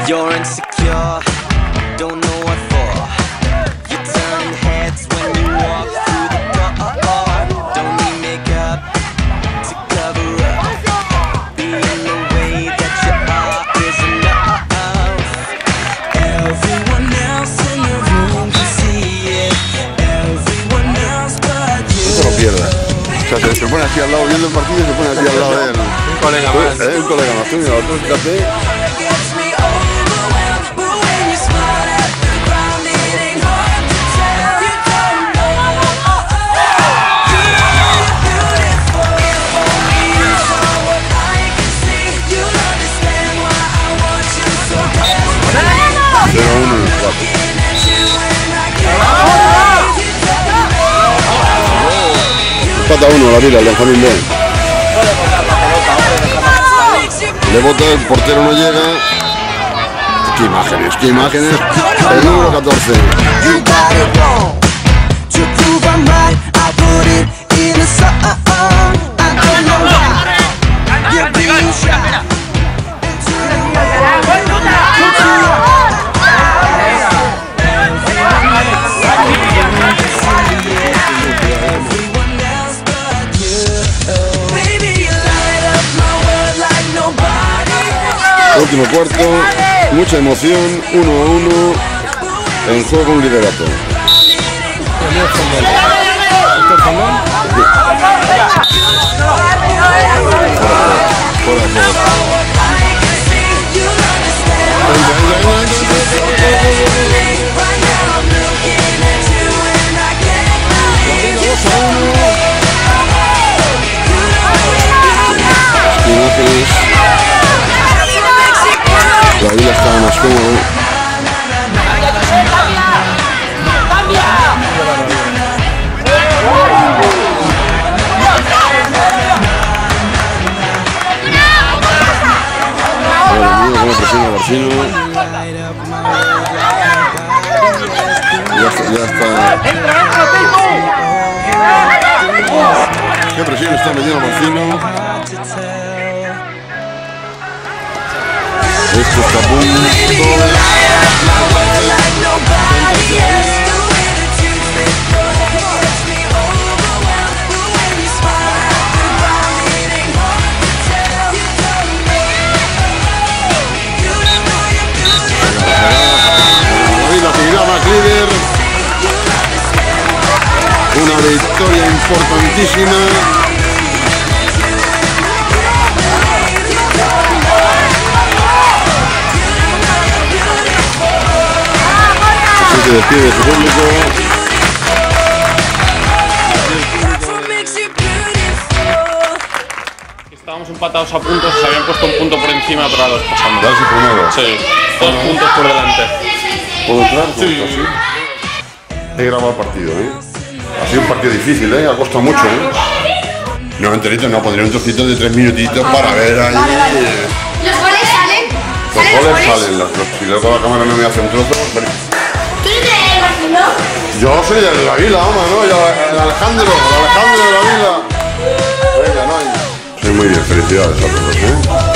You're insecure, don't know what for. You're turning heads when you walk through the door. Don't need makeup to cover up. Being the way that you are is enough. Everyone else in the room can see it. Everyone else but you. No se lo pierda. O sea, se pone aquí al lado viendo el partido y se pone aquí al lado de él. Un colega más. Un colega más. Tú mira, otro fíjate. Empata 1 la Vila, el Benjamín B. Le bota, el portero no llega. Qué imágenes, qué imágenes. El número 14. Último cuarto, mucha emoción, 1-1, en juego un liderato. La Vila estaba más cómodo. Cómo presiona Barcino. Ya está. Qué presión está metiendo Barcino. Esto está a punto. La seguirá McLeader. Una victoria importantísima. Se despide de su público. Estábamos empatados a puntos, se habían puesto un punto por encima, pero ahora los pasamos. ¿Ya su primero? Sí, 2 puntos por delante. ¿Puedo entrar? Sí. He grabado el partido, ¿eh? Ha sido un partido difícil, ¿eh? Ha costado mucho, ¿eh? No, enterito, no, pondría un trocito de 3 minutitos para ver ahí. ¿Los goles salen? Los goles salen, si luego la cámara no me hace un trozo. ¿Tú eres de Barcelona? Yo soy de la Vila, hombre, ¿no? Yo, el Alejandro de la Vila. Venga, no hay. Soy muy bien, felicidades a todos, ¿eh?